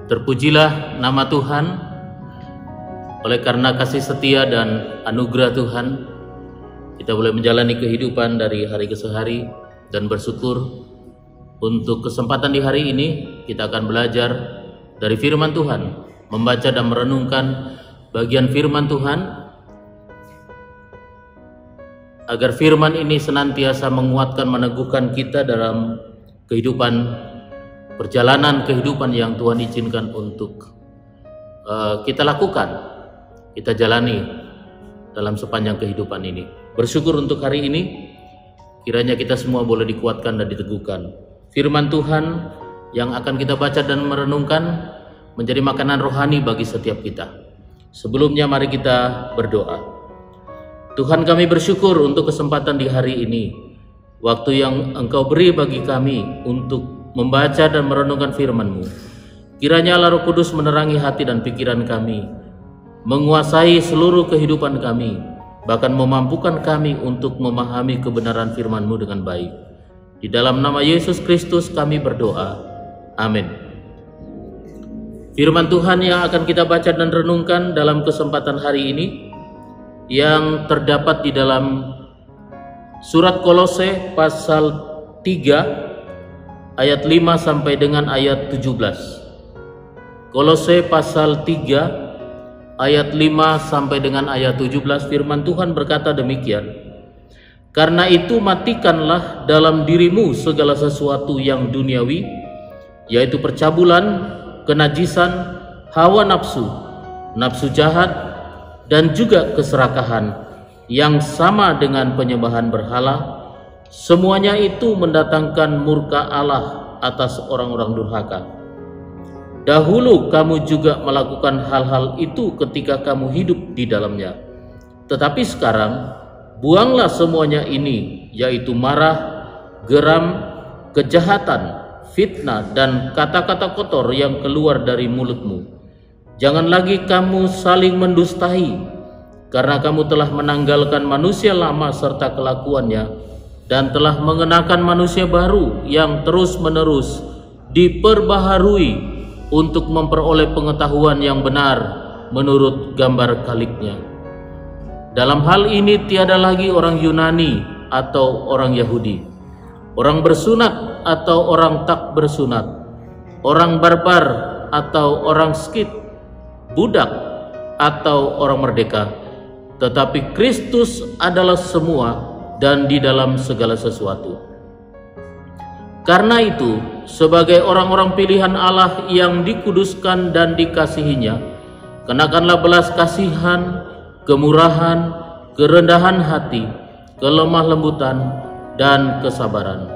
Terpujilah nama Tuhan. Oleh karena kasih setia dan anugerah Tuhan, kita boleh menjalani kehidupan dari hari ke hari dan bersyukur untuk kesempatan di hari ini. Kita akan belajar dari firman Tuhan, membaca dan merenungkan bagian firman Tuhan, agar firman ini senantiasa menguatkan, meneguhkan kita dalam kehidupan, perjalanan kehidupan yang Tuhan izinkan untuk kita lakukan, kita jalani dalam sepanjang kehidupan ini. Bersyukur untuk hari ini, kiranya kita semua boleh dikuatkan dan diteguhkan. Firman Tuhan yang akan kita baca dan merenungkan menjadi makanan rohani bagi setiap kita. Sebelumnya mari kita berdoa. Tuhan, kami bersyukur untuk kesempatan di hari ini, waktu yang Engkau beri bagi kami untuk membaca dan merenungkan firman-Mu. Kiranya Allah Roh Kudus menerangi hati dan pikiran kami, menguasai seluruh kehidupan kami, bahkan memampukan kami untuk memahami kebenaran firman-Mu dengan baik. Di dalam nama Yesus Kristus kami berdoa. Amin. Firman Tuhan yang akan kita baca dan renungkan dalam kesempatan hari ini yang terdapat di dalam surat Kolose pasal 3 ayat 5 sampai dengan ayat 17. Kolose pasal 3 ayat 5 sampai dengan ayat 17, firman Tuhan berkata demikian. Karena itu matikanlah dalam dirimu segala sesuatu yang duniawi, yaitu percabulan, kenajisan, hawa nafsu, nafsu jahat, dan juga keserakahan yang sama dengan penyembahan berhala. Semuanya itu mendatangkan murka Allah atas orang-orang durhaka. Dahulu kamu juga melakukan hal-hal itu ketika kamu hidup di dalamnya. Tetapi sekarang buanglah semuanya ini, yaitu marah, geram, kejahatan, fitnah, dan kata-kata kotor yang keluar dari mulutmu. Jangan lagi kamu saling mendustai, karena kamu telah menanggalkan manusia lama serta kelakuannya, dan telah mengenakan manusia baru yang terus-menerus diperbaharui untuk memperoleh pengetahuan yang benar menurut gambar kaliknya. Dalam hal ini tiada lagi orang Yunani atau orang Yahudi, orang bersunat atau orang tak bersunat, orang barbar atau orang Skit, budak atau orang merdeka, tetapi Kristus adalah semua dan di dalam segala sesuatu. Karena itu, sebagai orang-orang pilihan Allah yang dikuduskan dan dikasihinya, kenakanlah belas kasihan, kemurahan, kerendahan hati, kelemah lembutan, dan kesabaran.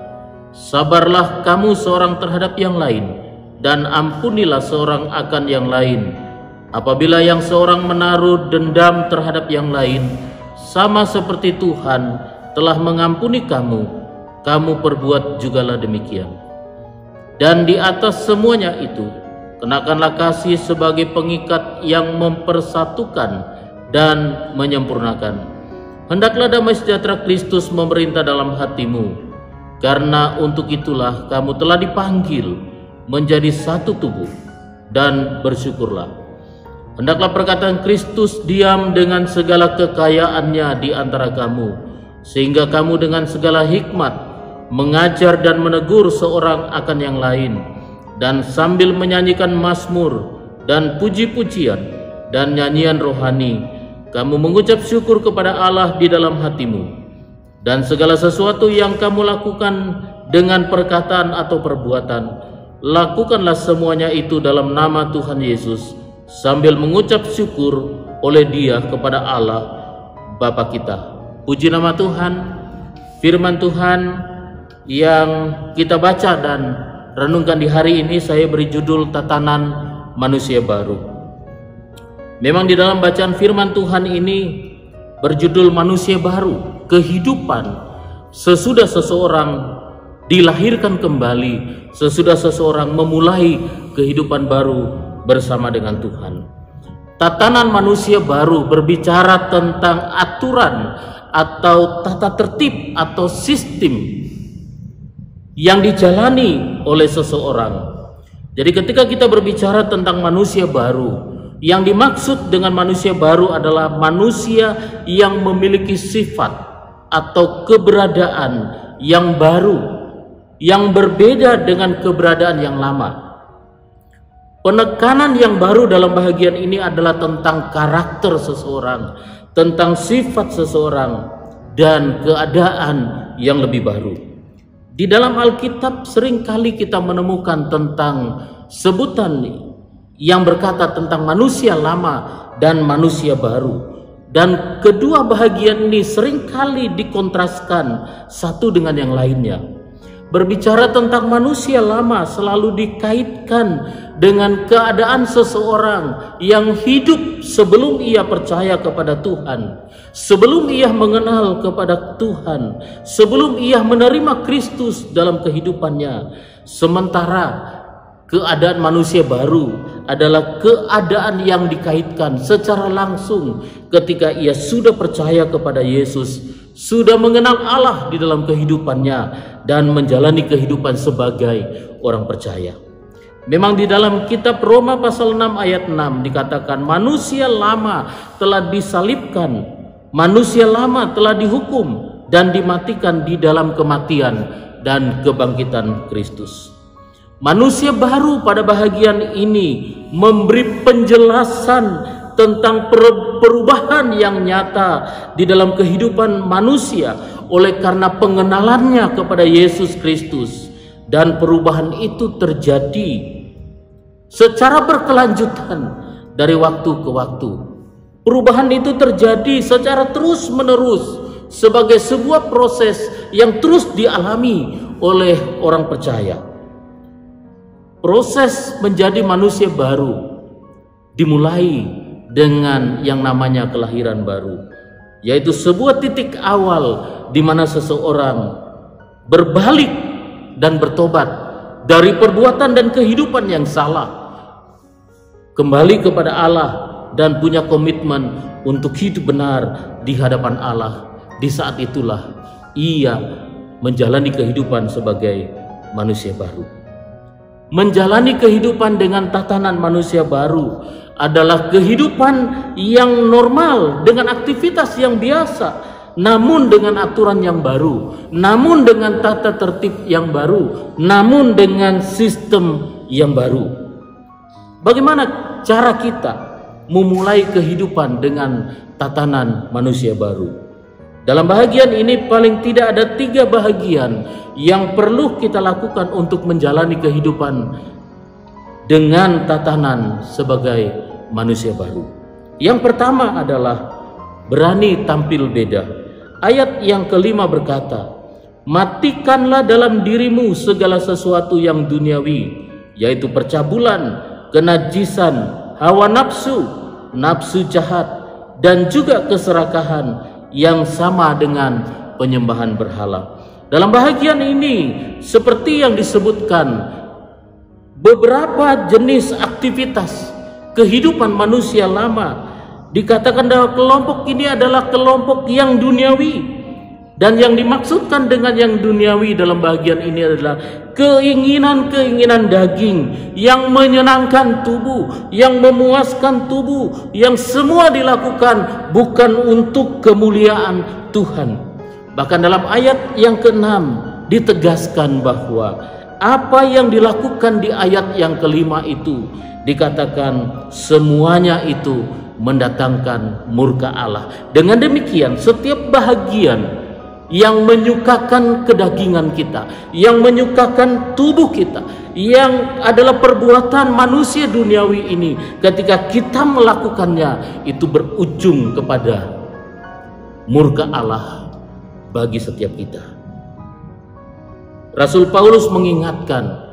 Sabarlah kamu seorang terhadap yang lain, dan ampunilah seorang akan yang lain. Apabila yang seorang menaruh dendam terhadap yang lain, sama seperti Tuhan telah mengampuni kamu, kamu perbuat jugalah demikian. Dan di atas semuanya itu, kenakanlah kasih sebagai pengikat yang mempersatukan dan menyempurnakan. Hendaklah damai sejahtera Kristus memerintah dalam hatimu, karena untuk itulah kamu telah dipanggil menjadi satu tubuh, dan bersyukurlah. Hendaklah perkataan Kristus diam dengan segala kekayaannya di antara kamu, sehingga kamu dengan segala hikmat mengajar dan menegur seorang akan yang lain, dan sambil menyanyikan mazmur dan puji-pujian dan nyanyian rohani, kamu mengucap syukur kepada Allah di dalam hatimu. Dan segala sesuatu yang kamu lakukan dengan perkataan atau perbuatan, lakukanlah semuanya itu dalam nama Tuhan Yesus, sambil mengucap syukur oleh Dia kepada Allah Bapa kita. Puji nama Tuhan. Firman Tuhan yang kita baca dan renungkan di hari ini saya beri judul Tatanan Manusia Baru. Memang di dalam bacaan firman Tuhan ini berjudul manusia baru, kehidupan sesudah seseorang dilahirkan kembali, sesudah seseorang memulai kehidupan baru bersama dengan Tuhan. Tatanan manusia baru berbicara tentang aturan atau tata tertib atau sistem yang dijalani oleh seseorang Jadi ketika kita berbicara tentang manusia baru, yang dimaksud dengan manusia baru adalah manusia yang memiliki sifat atau keberadaan yang baru, yang berbeda dengan keberadaan yang lama. Penekanan yang baru dalam bahagian ini adalah tentang karakter seseorang, tentang sifat seseorang, dan keadaan yang lebih baru. Di dalam Alkitab seringkali kita menemukan tentang sebutan yang berkata tentang manusia lama dan manusia baru. Dan kedua bahagian ini seringkali dikontraskan satu dengan yang lainnya. Berbicara tentang manusia lama selalu dikaitkan dengan keadaan seseorang yang hidup sebelum ia percaya kepada Tuhan, sebelum ia mengenal kepada Tuhan, sebelum ia menerima Kristus dalam kehidupannya. Sementara keadaan manusia baru adalah keadaan yang dikaitkan secara langsung ketika ia sudah percaya kepada Yesus, sudah mengenal Allah di dalam kehidupannya, dan menjalani kehidupan sebagai orang percaya. Memang di dalam kitab Roma pasal 6 ayat 6 dikatakan manusia lama telah disalibkan, manusia lama telah dihukum dan dimatikan di dalam kematian dan kebangkitan Kristus. Manusia baru pada bahagian ini memberi penjelasan tentang perubahan yang nyata di dalam kehidupan manusia oleh karena pengenalannya kepada Yesus Kristus, dan perubahan itu terjadi secara berkelanjutan dari waktu ke waktu. Perubahan itu terjadi secara terus-menerus sebagai sebuah proses yang terus dialami oleh orang percaya. Proses menjadi manusia baru dimulai dengan yang namanya kelahiran baru, yaitu sebuah titik awal di mana seseorang berbalik dan bertobat dari perbuatan dan kehidupan yang salah, kembali kepada Allah dan punya komitmen untuk hidup benar di hadapan Allah. Di saat itulah ia menjalani kehidupan sebagai manusia baru. Menjalani kehidupan dengan tatanan manusia baru adalah kehidupan yang normal dengan aktivitas yang biasa, namun dengan aturan yang baru, namun dengan tata tertib yang baru, namun dengan sistem yang baru. Bagaimana cara kita memulai kehidupan dengan tatanan manusia baru? Dalam bahagian ini paling tidak ada 3 bahagian yang perlu kita lakukan untuk menjalani kehidupan dengan tatanan sebagai manusia baru. Yang pertama adalah berani tampil beda. Ayat yang kelima berkata, matikanlah dalam dirimu segala sesuatu yang duniawi, yaitu percabulan, kenajisan, hawa nafsu, nafsu jahat, dan juga keserakahan yang sama dengan penyembahan berhala. Dalam bahagian ini, seperti yang disebutkan, beberapa jenis aktivitas kehidupan manusia lama dikatakan bahwa kelompok ini adalah kelompok yang duniawi. Dan yang dimaksudkan dengan yang duniawi dalam bahagian ini adalah keinginan-keinginan daging yang menyenangkan tubuh, yang memuaskan tubuh, yang semua dilakukan bukan untuk kemuliaan Tuhan. Bahkan dalam ayat yang ke-6 ditegaskan bahwa apa yang dilakukan di ayat yang kelima itu dikatakan semuanya itu mendatangkan murka Allah. Dengan demikian setiap bahagian yang menyukakan kedagingan kita, yang menyukakan tubuh kita, yang adalah perbuatan manusia duniawi ini, ketika kita melakukannya itu berujung kepada murka Allah bagi setiap kita. Rasul Paulus mengingatkan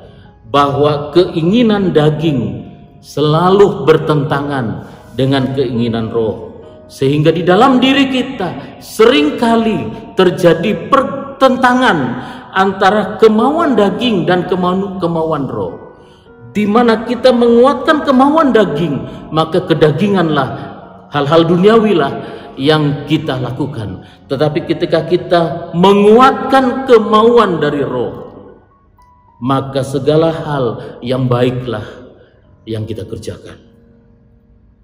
bahwa keinginan daging selalu bertentangan dengan keinginan roh, sehingga di dalam diri kita seringkali terjadi pertentangan antara kemauan daging dan kemauan roh. Di mana kita menguatkan kemauan daging, maka kedaginganlah, hal-hal duniawilah yang kita lakukan. Tetapi ketika kita menguatkan kemauan dari roh, maka segala hal yang baiklah yang kita kerjakan.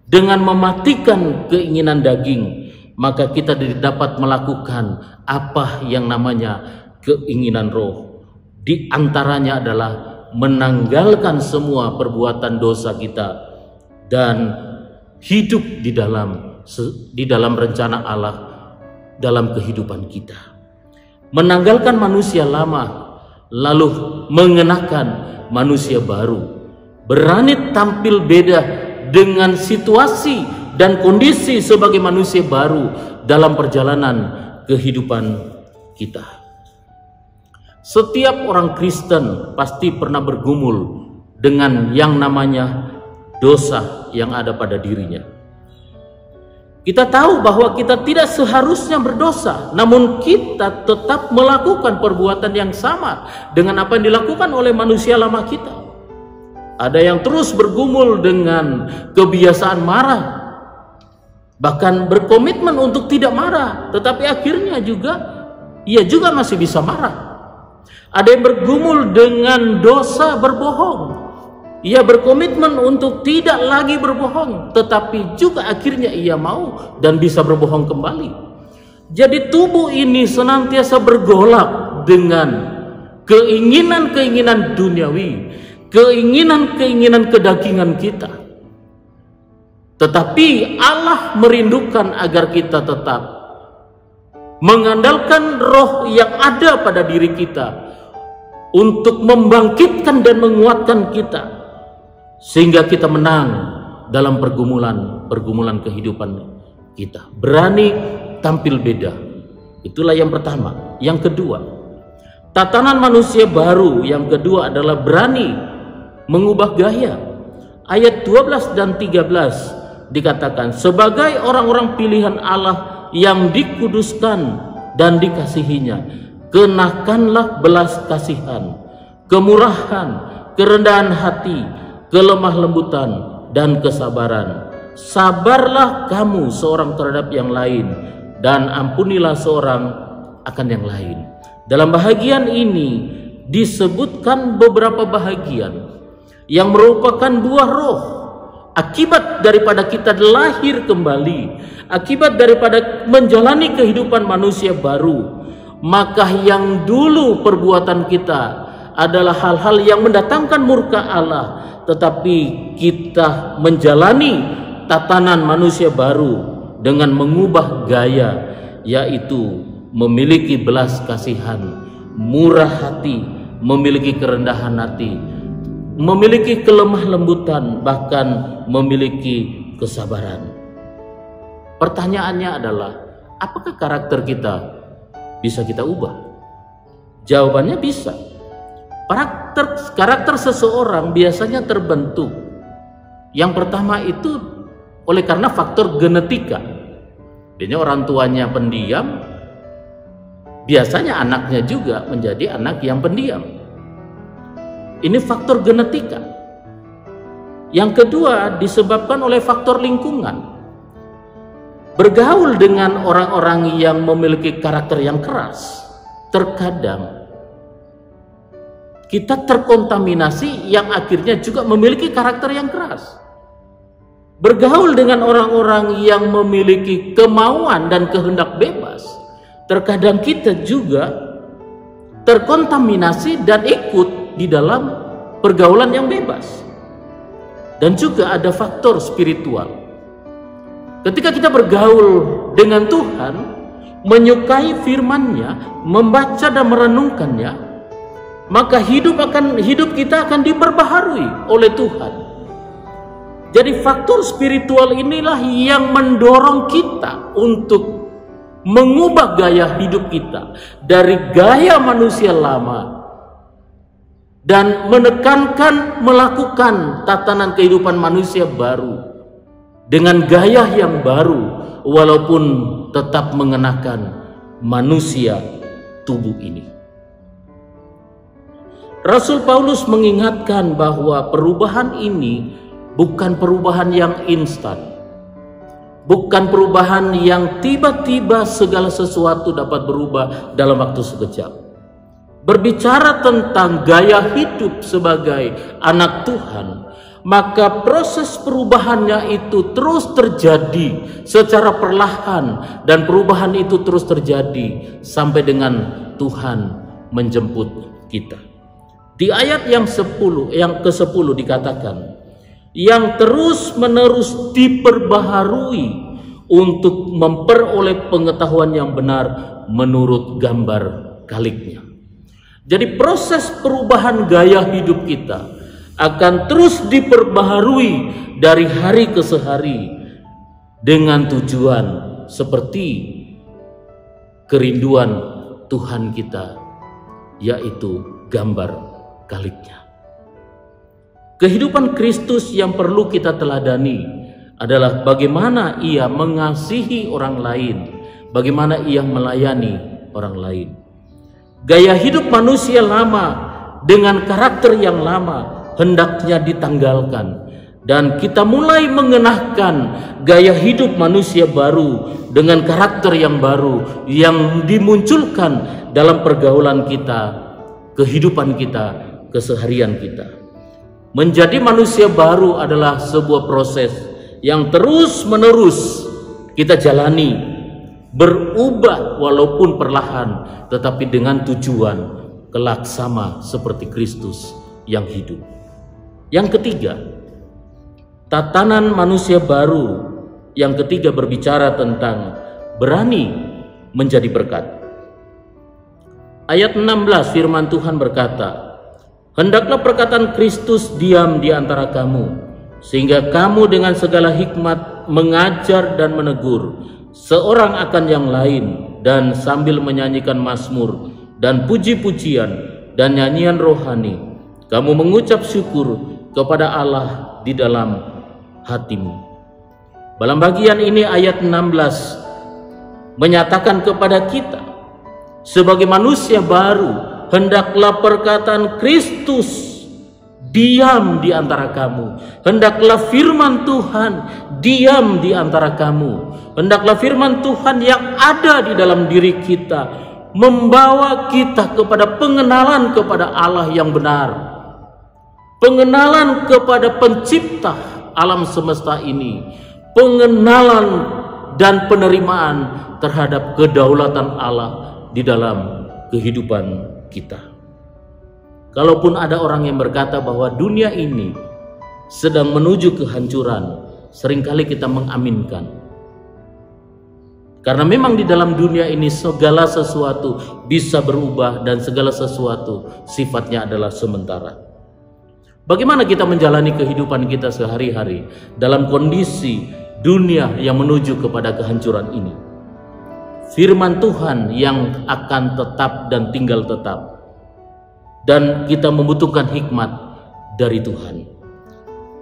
Dengan mematikan keinginan daging, maka kita dapat melakukan apa yang namanya keinginan roh. Di antaranya adalah menanggalkan semua perbuatan dosa kita dan hidup di dalam rencana Allah dalam kehidupan kita. Menanggalkan manusia lama, lalu mengenakan manusia baru. Berani tampil beda dengan situasi dan kondisi sebagai manusia baru dalam perjalanan kehidupan kita. Setiap orang Kristen pasti pernah bergumul dengan yang namanya dosa yang ada pada dirinya. Kita tahu bahwa kita tidak seharusnya berdosa, namun kita tetap melakukan perbuatan yang sama dengan apa yang dilakukan oleh manusia lama kita. Ada yang terus bergumul dengan kebiasaan marah, bahkan berkomitmen untuk tidak marah, tetapi akhirnya ia juga masih bisa marah. Ada yang bergumul dengan dosa berbohong. Ia berkomitmen untuk tidak lagi berbohong, tetapi juga akhirnya ia mau dan bisa berbohong kembali. Jadi tubuh ini senantiasa bergolak dengan keinginan-keinginan duniawi, keinginan-keinginan kedagingan kita. Tetapi Allah merindukan agar kita tetap mengandalkan roh yang ada pada diri kita untuk membangkitkan dan menguatkan kita, sehingga kita menang dalam pergumulan kehidupan kita. Berani tampil beda. Itulah yang pertama. Yang kedua, tatanan manusia baru yang kedua adalah berani mengubah gaya. Ayat 12 dan 13 dikatakan, sebagai orang-orang pilihan Allah yang dikuduskan dan dikasihinya, kenakanlah belas kasihan, kemurahan, kerendahan hati, kelemah lembutan, dan kesabaran. Sabarlah kamu seorang terhadap yang lain, dan ampunilah seorang akan yang lain. Dalam bahagian ini disebutkan beberapa bahagian yang merupakan buah roh, akibat daripada kita lahir kembali, akibat daripada menjalani kehidupan manusia baru. Maka yang dulu perbuatan kita adalah hal-hal yang mendatangkan murka Allah, tetapi kita menjalani tatanan manusia baru dengan mengubah gaya, yaitu memiliki belas kasihan, murah hati, memiliki kerendahan hati, memiliki kelemah lembutan, bahkan memiliki kesabaran. Pertanyaannya adalah, apakah karakter kita bisa kita ubah? Jawabannya bisa. Karakter seseorang biasanya terbentuk, yang pertama itu oleh karena faktor genetika. Biasanya orang tuanya pendiam, biasanya anaknya juga menjadi anak yang pendiam. Ini faktor genetika. Yang kedua disebabkan oleh faktor lingkungan. Bergaul dengan orang-orang yang memiliki karakter yang keras, terkadang kita terkontaminasi yang akhirnya juga memiliki karakter yang keras. Bergaul dengan orang-orang yang memiliki kemauan dan kehendak bebas, terkadang kita juga terkontaminasi dan ikut di dalam pergaulan yang bebas. Dan juga ada faktor spiritual. Ketika kita bergaul dengan Tuhan, menyukai firman-Nya, membaca dan merenungkannya, maka hidup kita akan diperbaharui oleh Tuhan. Jadi faktor spiritual inilah yang mendorong kita untuk mengubah gaya hidup kita dari gaya manusia lama dan menekankan melakukan tatanan kehidupan manusia baru dengan gaya yang baru, walaupun tetap mengenakan manusia tubuh ini. Rasul Paulus mengingatkan bahwa perubahan ini bukan perubahan yang instan, bukan perubahan yang tiba-tiba segala sesuatu dapat berubah dalam waktu sekejap. berbicara tentang gaya hidup sebagai anak Tuhan, maka proses perubahannya itu terus terjadi secara perlahan, dan perubahan itu terus terjadi sampai dengan Tuhan menjemput kita. Di ayat yang ke-10 dikatakan, yang terus-menerus diperbaharui untuk memperoleh pengetahuan yang benar menurut gambar kaliknya. Jadi proses perubahan gaya hidup kita akan terus diperbaharui dari hari ke hari dengan tujuan seperti kerinduan Tuhan kita, yaitu gambar kaliknya. Kehidupan Kristus yang perlu kita teladani adalah bagaimana ia mengasihi orang lain, bagaimana ia melayani orang lain. Gaya hidup manusia lama dengan karakter yang lama hendaknya ditanggalkan, dan kita mulai mengenakan gaya hidup manusia baru dengan karakter yang baru yang dimunculkan dalam pergaulan kita, kehidupan kita, keseharian kita. Menjadi manusia baru adalah sebuah proses yang terus-menerus kita jalani, berubah walaupun perlahan, tetapi dengan tujuan kelak sama seperti Kristus yang hidup. Yang ketiga, tatanan manusia baru yang ketiga berbicara tentang berani menjadi berkat. Ayat 16 firman Tuhan berkata, hendaklah perkataan Kristus diam di antara kamu, sehingga kamu dengan segala hikmat mengajar dan menegur seorang akan yang lain, dan sambil menyanyikan mazmur dan puji-pujian dan nyanyian rohani, kamu mengucap syukur kepada Allah di dalam hatimu. Dalam bagian ini ayat 16 menyatakan kepada kita sebagai manusia baru, hendaklah perkataan Kristus diam di antara kamu. Hendaklah firman Tuhan diam di antara kamu. Hendaklah firman Tuhan yang ada di dalam diri kita membawa kita kepada pengenalan kepada Allah yang benar, pengenalan kepada pencipta alam semesta ini, pengenalan dan penerimaan terhadap kedaulatan Allah di dalam kehidupan kita. Kalaupun ada orang yang berkata bahwa dunia ini sedang menuju kehancuran, seringkali kita mengaminkan. Karena memang di dalam dunia ini segala sesuatu bisa berubah dan segala sesuatu sifatnya adalah sementara. Bagaimana kita menjalani kehidupan kita sehari-hari dalam kondisi dunia yang menuju kepada kehancuran ini? Firman Tuhan yang akan tetap dan tinggal tetap, dan kita membutuhkan hikmat dari Tuhan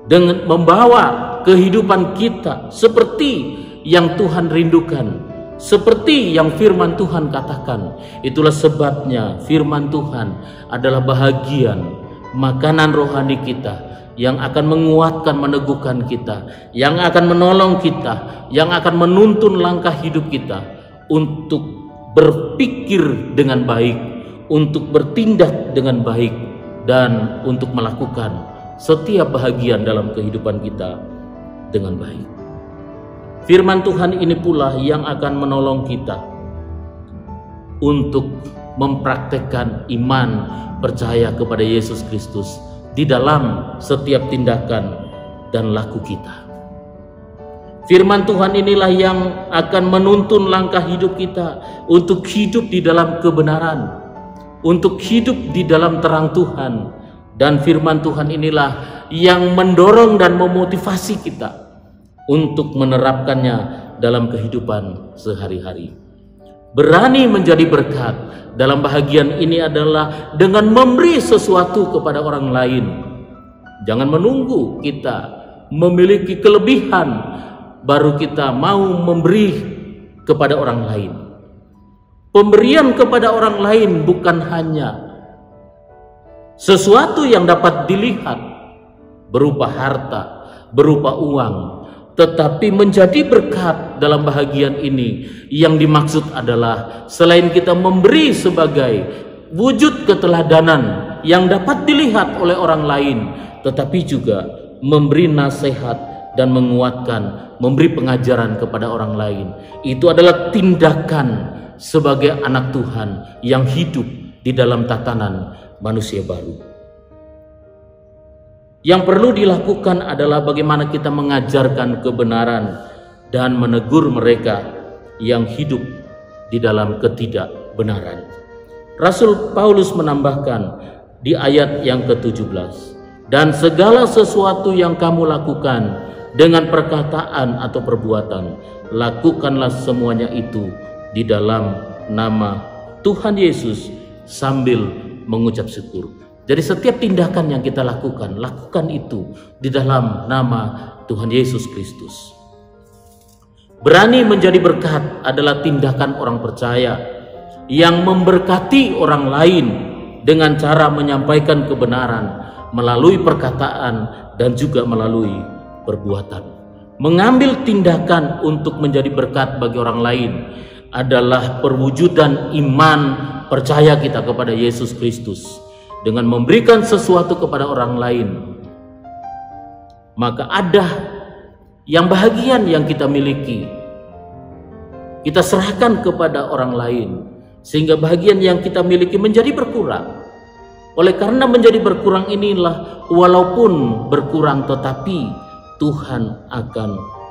dengan membawa kehidupan kita seperti yang Tuhan rindukan, seperti yang firman Tuhan katakan. Itulah sebabnya firman Tuhan adalah bahagian makanan rohani kita yang akan menguatkan, meneguhkan kita, yang akan menolong kita, yang akan menuntun langkah hidup kita untuk berpikir dengan baik, untuk bertindak dengan baik, dan untuk melakukan setiap bahagian dalam kehidupan kita dengan baik. Firman Tuhan ini pula yang akan menolong kita untuk mempraktekkan iman percaya kepada Yesus Kristus di dalam setiap tindakan dan laku kita. Firman Tuhan inilah yang akan menuntun langkah hidup kita untuk hidup di dalam kebenaran, untuk hidup di dalam terang Tuhan. Dan firman Tuhan inilah yang mendorong dan memotivasi kita untuk menerapkannya dalam kehidupan sehari-hari. Berani menjadi berkat dalam bahagian ini adalah dengan memberi sesuatu kepada orang lain. Jangan menunggu kita memiliki kelebihan baru kita mau memberi kepada orang lain. Pemberian kepada orang lain bukan hanya sesuatu yang dapat dilihat berupa harta, berupa uang, tetapi menjadi berkat dalam bahagian ini yang dimaksud adalah selain kita memberi sebagai wujud keteladanan yang dapat dilihat oleh orang lain, tetapi juga memberi nasihat dan menguatkan, memberi pengajaran kepada orang lain. Itu adalah tindakan sebagai anak Tuhan yang hidup di dalam tatanan manusia baru. Yang perlu dilakukan adalah bagaimana kita mengajarkan kebenaran dan menegur mereka yang hidup di dalam ketidakbenaran. Rasul Paulus menambahkan di ayat yang ke-17, dan segala sesuatu yang kamu lakukan dengan perkataan atau perbuatan, lakukanlah semuanya itu di dalam nama Tuhan Yesus sambil mengucap syukur. Jadi setiap tindakan yang kita lakukan, lakukan itu di dalam nama Tuhan Yesus Kristus. Berani menjadi berkat adalah tindakan orang percaya yang memberkati orang lain dengan cara menyampaikan kebenaran melalui perkataan dan juga melalui perbuatan. Mengambil tindakan untuk menjadi berkat bagi orang lain adalah perwujudan iman percaya kita kepada Yesus Kristus. Dengan memberikan sesuatu kepada orang lain, maka ada yang bahagian yang kita miliki, kita serahkan kepada orang lain, sehingga bahagian yang kita miliki menjadi berkurang. Oleh karena menjadi berkurang inilah, walaupun berkurang tetapi Tuhan akan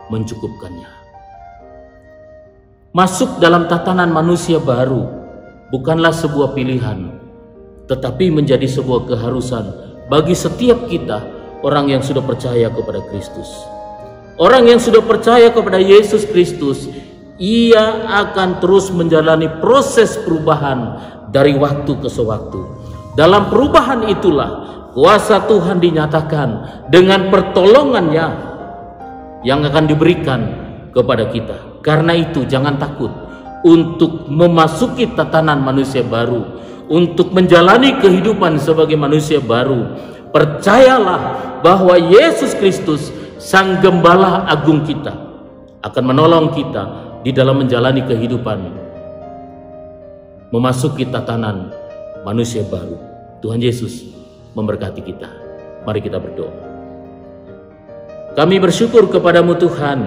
mencukupkannya. Masuk dalam tatanan manusia baru bukanlah sebuah pilihan, tetapi menjadi sebuah keharusan bagi setiap kita, orang yang sudah percaya kepada Kristus. Orang yang sudah percaya kepada Yesus Kristus, ia akan terus menjalani proses perubahan dari waktu ke waktu. Dalam perubahan itulah kuasa Tuhan dinyatakan dengan pertolongannya yang akan diberikan kepada kita. Karena itu jangan takut untuk memasuki tatanan manusia baru, untuk menjalani kehidupan sebagai manusia baru. Percayalah bahwa Yesus Kristus, Sang Gembala Agung kita, akan menolong kita di dalam menjalani kehidupan, memasuki tatanan manusia baru. Tuhan Yesus memberkati kita. Mari kita berdoa. Kami bersyukur kepadamu Tuhan,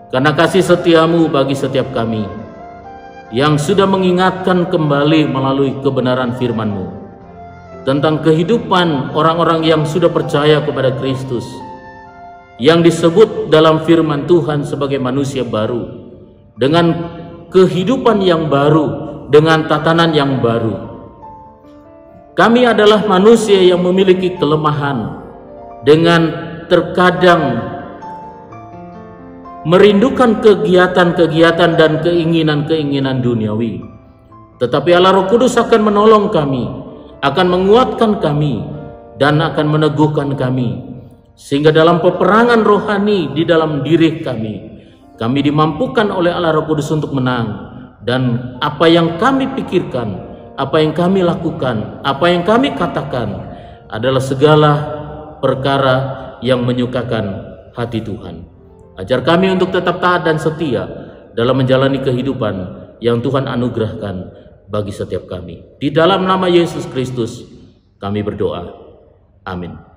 karena kasih setiamu bagi setiap kami, yang sudah mengingatkan kembali melalui kebenaran firman-Mu tentang kehidupan orang-orang yang sudah percaya kepada Kristus, yang disebut dalam firman Tuhan sebagai manusia baru, dengan kehidupan yang baru, dengan tatanan yang baru. Kami adalah manusia yang memiliki kelemahan, dengan terkadang merindukan kegiatan-kegiatan dan keinginan-keinginan duniawi. Tetapi Allah Roh Kudus akan menolong kami, akan menguatkan kami, dan akan meneguhkan kami, sehingga dalam peperangan rohani di dalam diri kami dimampukan oleh Allah Roh Kudus untuk menang. Dan apa yang kami pikirkan, apa yang kami lakukan, apa yang kami katakan adalah segala perkara yang menyukakan hati Tuhan. Ajar kami untuk tetap taat dan setia dalam menjalani kehidupan yang Tuhan anugerahkan bagi setiap kami. Di dalam nama Yesus Kristus kami berdoa. Amin.